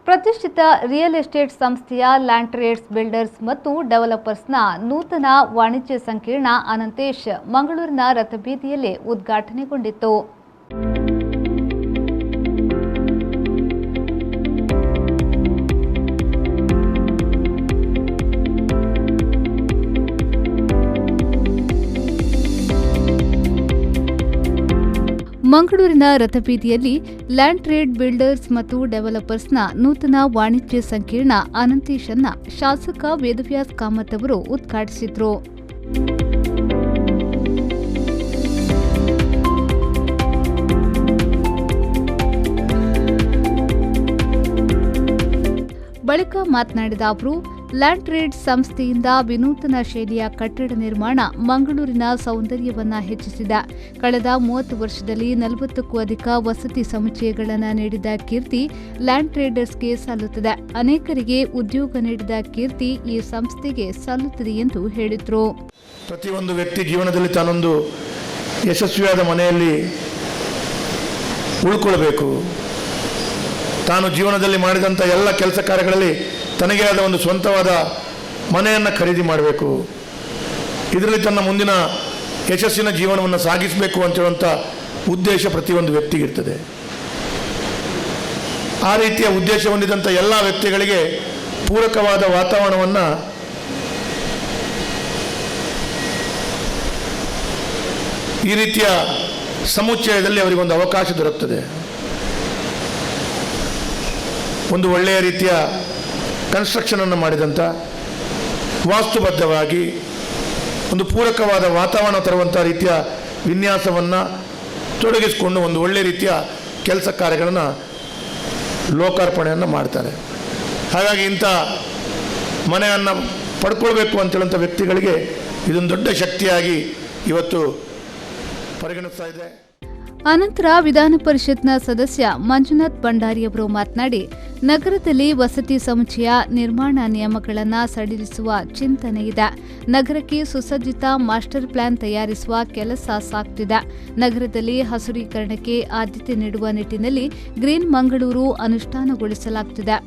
ಪ್ರತಿಷ್ಠಿತ real estate ಸಂಸ್ಥೆಯ land trades builders ಮತ್ತು ಡೆವಲಪರ್ಸ್ನ ನೂತನ ವಾಣಿಜ್ಯ ಸಂಕೀರ್ಣ ಅನಂತೇಶ್ ಮಂಗಳೂರಿನ ರಥಬೀದಿಯಲ್ಲಿ ಉದ್ಘಾಟನೆಗೊಂಡಿತು. ಮಂಗಳೂರಿನ ರಥಬೀದಿಯಲ್ಲಿ ಲ್ಯಾಂಡ್ ಟ್ರೇಡ್ ಬಿಲ್ಡರ್ಸ್ ಮತ್ತು ಡೆವಲಪರ್ಸ್ನ ನೂತನ ವಾಣಿಜ್ಯ ಸಂಕೀರ್ಣ ಅನಂತೇಶ್ ಅನ್ನ ಶಾಸಕ ವೇದವ್ಯಾಸ್ ಕಾಮತ್ ಅವರು ಉದ್ಘಾಟಿಸಿದರು. ಬಳಿಕ ಮಾತನಾಡಿದ ಅವರು, ಲ್ಯಾಂಡ್ ಟ್ರೇಡ್ ಸಂಸ್ಥೆಯಿಂದ ವಿನೂತನ ಶೈಲಿಯ ಕಟ್ಟಡ ನಿರ್ಮಾಣ ಮಂಗಳೂರಿನ ಸೌಂದರ್ಯವನ್ನ ಹೆಚ್ಚಿಸಿದೆ. ಕಳೆದ 30 ವರ್ಷದಲ್ಲಿ 40ಕ್ಕೂ ಅಧಿಕ ವಸತಿ ಸಮುಚ್ಚಯಗಳನ್ನು ನೀಡಿದ ಕೀರ್ತಿ ಲ್ಯಾಂಡ್ ಟ್ರೇಡರ್ಸ್ಗೆ ಸಲ್ಲುತ್ತದೆ. ಅನೇಕರಿಗೆ ಉದ್ಯೋಗ ನೀಡಿದ ಕೀರ್ತಿ ಈ ಸಂಸ್ಥೆಗೆ ಸಲ್ಲುತ್ತದೆ ಎಂದು ಹೇಳಿದರು. ಪ್ರತಿಯೊಂದು ವ್ಯಕ್ತಿ ಜೀವನದಲ್ಲಿ ತಾನೊಂದು ಯಶಸ್ವಿಯಾದ ಮನೆಯಲ್ಲಿ ಉಳ್ಕೊಳ್ಬೇಕು. ತಾನು ಜೀವನದಲ್ಲಿ ಮಾಡಿದಂಥ ಎಲ್ಲ ಕೆಲಸ ಕಾರ್ಯಗಳಲ್ಲಿ ತನಗೇ ಆದ ಒಂದು ಸ್ವಂತವಾದ ಮನೆಯನ್ನು ಖರೀದಿ ಮಾಡಬೇಕು. ಇದರಲ್ಲಿ ತನ್ನ ಮುಂದಿನ ಯಶಸ್ಸಿನ ಜೀವನವನ್ನು ಸಾಗಿಸಬೇಕು ಅಂತ ಹೇಳುವಂಥ ಉದ್ದೇಶ ಪ್ರತಿಯೊಂದು ವ್ಯಕ್ತಿಗಿರ್ತದೆ. ಆ ರೀತಿಯ ಉದ್ದೇಶ ಹೊಂದಿದಂಥ ಎಲ್ಲ ವ್ಯಕ್ತಿಗಳಿಗೆ ಪೂರಕವಾದ ವಾತಾವರಣವನ್ನು ಈ ರೀತಿಯ ಸಮುಚ್ಚಯದಲ್ಲಿ ಅವರಿಗೊಂದು ಅವಕಾಶ ದೊರಕುತ್ತದೆ. ಒಂದು ಒಳ್ಳೆಯ ರೀತಿಯ ಕನ್ಸ್ಟ್ರಕ್ಷನನ್ನು ಮಾಡಿದಂಥ ವಾಸ್ತುಬದ್ಧವಾಗಿ ಒಂದು ಪೂರಕವಾದ ವಾತಾವರಣ ತರುವಂಥ ರೀತಿಯ ವಿನ್ಯಾಸವನ್ನು ತೊಡಗಿಸಿಕೊಂಡು ಒಂದು ಒಳ್ಳೆಯ ರೀತಿಯ ಕೆಲಸ ಕಾರ್ಯಗಳನ್ನು ಲೋಕಾರ್ಪಣೆಯನ್ನು ಮಾಡ್ತಾರೆ. ಹಾಗಾಗಿ ಇಂಥ ಮನೆಯನ್ನು ಪಡ್ಕೊಳ್ಬೇಕು ಅಂತೇಳುವಂಥ ವ್ಯಕ್ತಿಗಳಿಗೆ ಇದೊಂದು ದೊಡ್ಡ ಶಕ್ತಿಯಾಗಿ ಇವತ್ತು ಪರಿಗಣಿಸ್ತಾ ಇದೆ. ಅನಂತರ ವಿಧಾನ ಪರಿಷತ್ನ ಸದಸ್ಯ ಮಂಜುನಾಥ್ ಭಂಡಾರಿ ಅವರು ಮಾತನಾಡಿ, ನಗರದಲ್ಲಿ ವಸತಿ ಸಮುಚ್ಚಯ ನಿರ್ಮಾಣ ನಿಯಮಗಳನ್ನು ಸಡಿಲಿಸುವ ಚಿಂತನೆ ಇದೆ. ನಗರಕ್ಕೆ ಸುಸಜ್ಜಿತ ಮಾಸ್ಟರ್ ಪ್ಲಾನ್ ತಯಾರಿಸುವ ಕೆಲಸ ಸಾಗ್ತಿದೆ. ನಗರದಲ್ಲಿ ಹಸುರೀಕರಣಕ್ಕೆ ಆದ್ಯತೆ ನೀಡುವ ನಿಟ್ಟಿನಲ್ಲಿ ಗ್ರೀನ್ ಮಂಗಳೂರು ಅನುಷ್ಠಾನಗೊಳಿಸಲಾಗುತ್ತಿದೆ.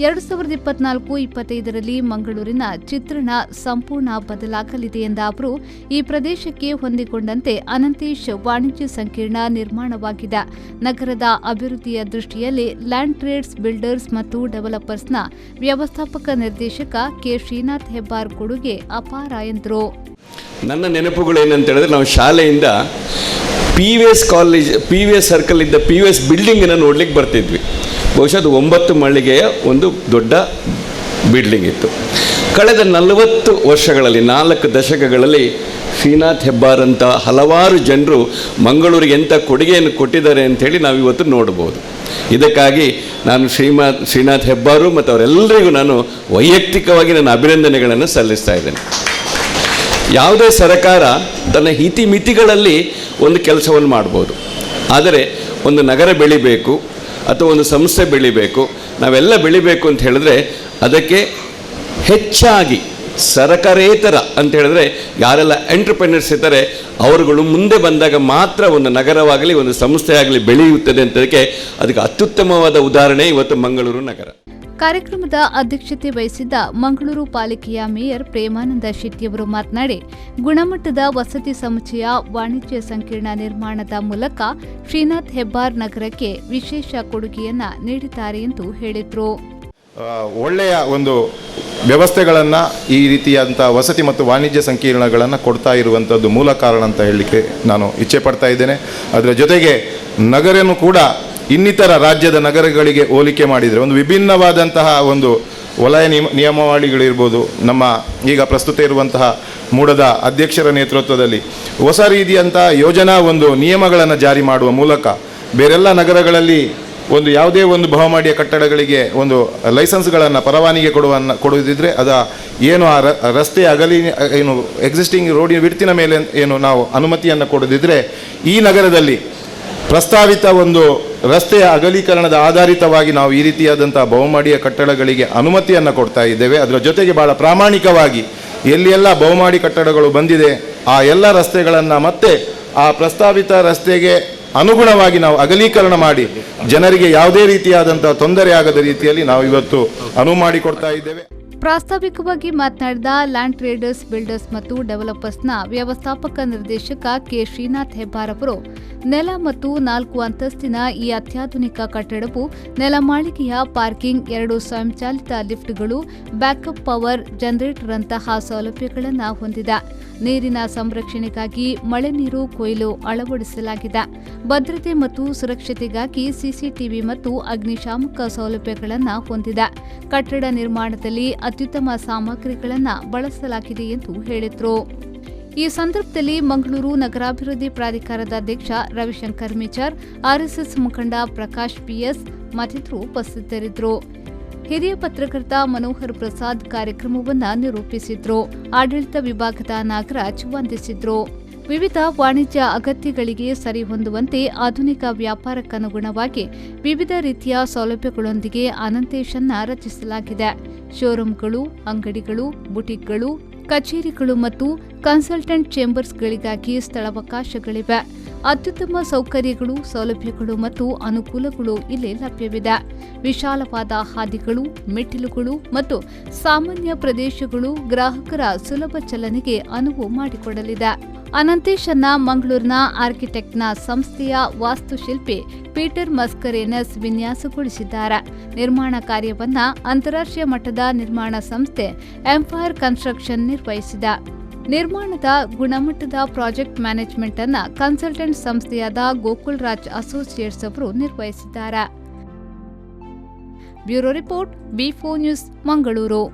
2024-25ರಲ್ಲಿ ಮಂಗಳೂರಿನ ಚಿತ್ರಣ ಸಂಪೂರ್ಣ ಬದಲಾಗಲಿದೆ ಎಂದ ಅವರು, ಈ ಪ್ರದೇಶಕ್ಕೆ ಹೊಂದಿಕೊಂಡಂತೆ ಅನಂತೇಶ್ ವಾಣಿಜ್ಯ ಸಂಕೀರ್ಣ ನಿರ್ಮಾಣವಾಗಿದೆ. ನಗರದ ಅಭಿವೃದ್ಧಿಯ ದೃಷ್ಟಿಯಲ್ಲಿ ಲ್ಯಾಂಡ್ ಟ್ರೇಡ್ಸ್ ಬಿಲ್ಡರ್ಸ್ ಮತ್ತು ಡೆವಲಪರ್ಸ್ನ ವ್ಯವಸ್ಥಾಪಕ ನಿರ್ದೇಶಕ ಕೆ ಶ್ರೀನಾಥ್ ಹೆಬ್ಬಾರ್ ಕೊಡುಗೆ ಅಪಾರ ಎಂದರು. ನನ್ನ ನೆನಪುಗಳು ಏನಂತ ಹೇಳಿದ್ರೆ, ನಾವು ಶಾಲೆಯಿಂದ PVS ಸರ್ಕಲ್ ಇದ್ದ PVS ಬಿಲ್ಡಿಂಗನ್ನು ನೋಡ್ಲಿಕ್ಕೆ ಬರ್ತಿದ್ವಿ. ಬಹುಶಃ ಅದು 9 ಮಳಿಗೆಯ ಒಂದು ದೊಡ್ಡ ಬಿಲ್ಡಿಂಗ್ ಇತ್ತು. ಕಳೆದ 40 ವರ್ಷಗಳಲ್ಲಿ 4 ದಶಕಗಳಲ್ಲಿ ಶ್ರೀನಾಥ್ ಹೆಬ್ಬಾರ್ ಅಂತ ಹಲವಾರು ಜನರು ಮಂಗಳೂರಿಗೆ ಎಂಥ ಕೊಡುಗೆಯನ್ನು ಕೊಟ್ಟಿದ್ದಾರೆ ಅಂಥೇಳಿ ನಾವಿವತ್ತು ನೋಡ್ಬೋದು. ಇದಕ್ಕಾಗಿ ನಾನು ಶ್ರೀನಾಥ್ ಹೆಬ್ಬಾರು ಮತ್ತು ಅವರೆಲ್ಲರಿಗೂ ನಾನು ವೈಯಕ್ತಿಕವಾಗಿ ನನ್ನ ಅಭಿನಂದನೆಗಳನ್ನು ಸಲ್ಲಿಸ್ತಾ ಇದ್ದೇನೆ. ಯಾವುದೇ ಸರ್ಕಾರ ತನ್ನ ಇತಿಮಿತಿಗಳಲ್ಲಿ ಒಂದು ಕೆಲಸವನ್ನು ಮಾಡ್ಬೋದು, ಆದರೆ ಒಂದು ನಗರ ಬೆಳಿಬೇಕು ಅಥವಾ ಒಂದು ಸಂಸ್ಥೆ ಬೆಳಿಬೇಕು, ನಾವೆಲ್ಲ ಬೆಳಿಬೇಕು ಅಂತ ಹೇಳಿದ್ರೆ ಅದಕ್ಕೆ ಹೆಚ್ಚಾಗಿ ಸರಕಾರೇತರ ಅಂತ ಹೇಳಿದ್ರೆ ಯಾರೆಲ್ಲ ಎಂಟರ್ಪ್ರೆನರ್ಸ್ ಇದ್ದಾರೆ ಅವರುಗಳು ಮುಂದೆ ಬಂದಾಗ ಮಾತ್ರ ಒಂದು ನಗರವಾಗಲಿ ಒಂದು ಸಂಸ್ಥೆ ಆಗಲಿ ಬೆಳೆಯುತ್ತದೆ ಅಂತದಕ್ಕೆ ಅದಕ್ಕೆ ಅತ್ಯುತ್ತಮವಾದ ಉದಾಹರಣೆ ಇವತ್ತು ಮಂಗಳೂರು ನಗರ. ಕಾರ್ಯಕ್ರಮದ ಅಧ್ಯಕ್ಷತೆ ವಹಿಸಿದ್ದ ಮಂಗಳೂರು ಪಾಲಿಕೆಯ ಮೇಯರ್ ಪ್ರೇಮಾನಂದ ಶೆಟ್ಟಿಯವರು ಮಾತನಾಡಿ, ಗುಣಮಟ್ಟದ ವಸತಿ ಸಮುಚ್ಚಯ ವಾಣಿಜ್ಯ ಸಂಕೀರ್ಣ ನಿರ್ಮಾಣದ ಮೂಲಕ ಶ್ರೀನಾಥ್ ಹೆಬ್ಬಾರ್ ನಗರಕ್ಕೆ ವಿಶೇಷ ಕೊಡುಗೆಯನ್ನ ನೀಡಿದ್ದಾರೆ ಎಂದು ಹೇಳಿದರು. ಒಳ್ಳೆಯ ಒಂದು ವ್ಯವಸ್ಥೆಗಳನ್ನು ಈ ರೀತಿಯಾದಂಥ ವಸತಿ ಮತ್ತು ವಾಣಿಜ್ಯ ಸಂಕೀರ್ಣಗಳನ್ನು ಕೊಡ್ತಾ ಇರುವಂಥದ್ದು ಮೂಲ ಕಾರಣ ಅಂತ ಹೇಳಲಿಕ್ಕೆ ನಾನು ಇಚ್ಛೆ ಪಡ್ತಾ ಇದ್ದೇನೆ. ಅದರ ಜೊತೆಗೆ ನಗರನೂ ಕೂಡ ಇನ್ನಿತರ ರಾಜ್ಯದ ನಗರಗಳಿಗೆ ಹೋಲಿಕೆ ಮಾಡಿದರೆ ಒಂದು ವಿಭಿನ್ನವಾದಂತಹ ಒಂದು ವಲಯ ನಿಯಮಾವಳಿಗಳಿರ್ಬೋದು. ನಮ್ಮ ಈಗ ಪ್ರಸ್ತುತ ಇರುವಂತಹ ಮೂಡದ ಅಧ್ಯಕ್ಷರ ನೇತೃತ್ವದಲ್ಲಿ ಹೊಸ ರೀತಿಯಂಥ ಯೋಜನಾ ಒಂದು ನಿಯಮಗಳನ್ನು ಜಾರಿ ಮಾಡುವ ಮೂಲಕ ಬೇರೆಲ್ಲ ನಗರಗಳಲ್ಲಿ ಒಂದು ಯಾವುದೇ ಒಂದು ಬಹುಮಹಡಿಯ ಕಟ್ಟಡಗಳಿಗೆ ಒಂದು ಲೈಸೆನ್ಸ್ಗಳನ್ನು ಪರವಾನಿಗೆ ಕೊಡುವುದಿದ್ರೆ ಏನು ಆ ರಸ್ತೆ ಏನು ಎಕ್ಸಿಸ್ಟಿಂಗ್ ರೋಡಿನ ವಿಡ್ತಿನ ಮೇಲೆ ಏನು ನಾವು ಅನುಮತಿಯನ್ನು ಕೊಡದಿದ್ದರೆ ಈ ನಗರದಲ್ಲಿ ಪ್ರಸ್ತಾವಿತ ಒಂದು ರಸ್ತೆಯ ಅಗಲೀಕರಣದ ಆಧಾರಿತವಾಗಿ ನಾವು ಈ ರೀತಿಯಾದಂಥ ಬಹುಮಹಡಿಯ ಕಟ್ಟಡಗಳಿಗೆ ಅನುಮತಿಯನ್ನು ಕೊಡ್ತಾ ಇದ್ದೇವೆ. ಅದರ ಜೊತೆಗೆ ಭಾಳ ಪ್ರಾಮಾಣಿಕವಾಗಿ ಎಲ್ಲಿಯೆಲ್ಲ ಬಹುಮಹಡಿ ಕಟ್ಟಡಗಳು ಬಂದಿದೆ ಆ ಎಲ್ಲ ರಸ್ತೆಗಳನ್ನು ಮತ್ತೆ ಆ ಪ್ರಸ್ತಾವಿತ ರಸ್ತೆಗೆ ಅನುಗುಣವಾಗಿ ನಾವು ಅಗಲೀಕರಣ ಮಾಡಿ ಜನರಿಗೆ ಯಾವುದೇ ರೀತಿಯಾದಂತಹ ತೊಂದರೆ ಆಗದ ರೀತಿಯಲ್ಲಿ ನಾವು ಇವತ್ತು ಅನುವು ಮಾಡಿಕೊಡ್ತಾ ಇದ್ದೇವೆ. ಪ್ರಾಸ್ತಾವಿಕವಾಗಿ ಮಾತನಾಡಿದ ಲ್ಯಾಂಡ್ ಟ್ರೇಡರ್ಸ್ ಬಿಲ್ಡರ್ಸ್ ಮತ್ತು ಡೆವಲಪರ್ಸ್ನ ವ್ಯವಸ್ಥಾಪಕ ನಿರ್ದೇಶಕ ಕೆ ಶ್ರೀನಾಥ್ ಹೆಬ್ಬಾರ್ ಅವರು, ನೆಲ ಮತ್ತು 4 ಅಂತಸ್ತಿನ ಈ ಅತ್ಯಾಧುನಿಕ ಕಟ್ಟಡವು ನೆಲಮಾಳಿಗೆಯ ಪಾರ್ಕಿಂಗ್, 2 ಸ್ವಯಂಚಾಲಿತ ಲಿಫ್ಟ್ಗಳು, ಬ್ಯಾಕಪ್ ಪವರ್ ಜನರೇಟರ್ ಅಂತಹ ಸೌಲಭ್ಯಗಳನ್ನು ಹೊಂದಿದೆ. ನೀರಿನ ಸಂರಕ್ಷಣೆಗಾಗಿ ಮಳೆ ನೀರು ಕೊಯ್ಲು ಅಳವಡಿಸಲಾಗಿದೆ. ಭದ್ರತೆ ಮತ್ತು ಸುರಕ್ಷತೆಗಾಗಿ ಸಿಸಿಟಿವಿ ಮತ್ತು ಅಗ್ನಿಶಾಮಕ ಸೌಲಭ್ಯಗಳನ್ನು ಹೊಂದಿದೆ. ಕಟ್ಟಡ ನಿರ್ಮಾಣದಲ್ಲಿ ಅತ್ಯುತ್ತಮ ಸಾಮಗ್ರಿಗಳನ್ನು ಬಳಸಲಾಗಿದೆ ಎಂದು ಹೇಳಿದರು. ಈ ಸಂದರ್ಭದಲ್ಲಿ ಮಂಗಳೂರು ನಗರಾಭಿವೃದ್ಧಿ ಪ್ರಾಧಿಕಾರದ ಅಧ್ಯಕ್ಷ ರವಿಶಂಕರ್ ಮಿಚರ್, ಆರ್ಎಸ್ಎಸ್ ಮುಖಂಡ ಪ್ರಕಾಶ್ ಪಿಎಸ್ ಮತ್ತಿತರರು ಉಪಸ್ಥಿತರಿದ್ದರು. ಹಿರಿಯ ಪತ್ರಕರ್ತ ಮನೋಹರ್ ಪ್ರಸಾದ್ ಕಾರ್ಯಕ್ರಮವನ್ನು ನಿರೂಪಿಸಿದ್ರು. ಆಡಳಿತ ವಿಭಾಗದ ನಾಗರಾಜ್ ವಂದಿಸಿದ್ರು. ವಿವಿಧ ವಾಣಿಜ್ಯ ಅಗತ್ಯಗಳಿಗೆ ಸರಿಹೊಂದುವಂತೆ ಆಧುನಿಕ ವ್ಯಾಪಾರಕ್ಕನುಗುಣವಾಗಿ ವಿವಿಧ ರೀತಿಯ ಸೌಲಭ್ಯಗಳೊಂದಿಗೆ ಅನಂತೇಶನ್ನ ರಚಿಸಲಾಗಿದೆ. ಶೋರೂಂಗಳು, ಅಂಗಡಿಗಳು, ಬುಟಿಕ್ಗಳು, ಕಚೇರಿಗಳು ಮತ್ತು ಕನ್ಸಲ್ಟೆಂಟ್ ಚೇಂಬರ್ಸ್ಗಳಿಗಾಗಿ ಸ್ಥಳಾವಕಾಶಗಳಿವೆ. ಅತ್ಯುತ್ತಮ ಸೌಕರ್ಯಗಳು, ಸೌಲಭ್ಯಗಳು ಮತ್ತು ಅನುಕೂಲಗಳು ಇಲ್ಲಿ ಲಭ್ಯವಿದೆ. ವಿಶಾಲವಾದ ಹಾದಿಗಳು, ಮೆಟ್ಟಿಲುಗಳು ಮತ್ತು ಸಾಮಾನ್ಯ ಪ್ರದೇಶಗಳು ಗ್ರಾಹಕರ ಸುಲಭ ಚಲನೆಗೆ ಅನುವು ಮಾಡಿಕೊಡಲಿದೆ. ಅನಂತೇಶನ್ನ ಮಂಗಳೂರಿನ ಆರ್ಕಿಟೆಕ್ಟ್ನ ಸಂಸ್ಥೆಯ ವಾಸ್ತುಶಿಲ್ಪಿ ಪೀಟರ್ ಮಸ್ಕರೇನಸ್ ವಿನ್ಯಾಸಗೊಳಿಸಿದ್ದಾರೆ. ನಿರ್ಮಾಣ ಕಾರ್ಯವನ್ನು ಅಂತಾರಾಷ್ಟ್ರೀಯ ಮಟ್ಟದ ನಿರ್ಮಾಣ ಸಂಸ್ಥೆ ಎಂಫೈರ್ ಕನ್ಸ್ಟ್ರಕ್ಷನ್ ನಿರ್ವಹಿಸಿದೆ. ನಿರ್ಮಾಣದ ಗುಣಮಟ್ಟದ ಪ್ರಾಜೆಕ್ಟ್ ಮ್ಯಾನೇಜ್ಮೆಂಟ್ ಅನ್ನು ಕನ್ಸಲ್ಟೆಂಟ್ ಸಂಸ್ಥೆಯಾದ ಗೋಕುಲ್ ರಾಜ್ ಅಸೋಸಿಯೇಟ್ಸ್ ಅವರು ನಿರ್ವಹಿಸಿದ್ದಾರೆ. Bureau report, B4 news, Mangaluru.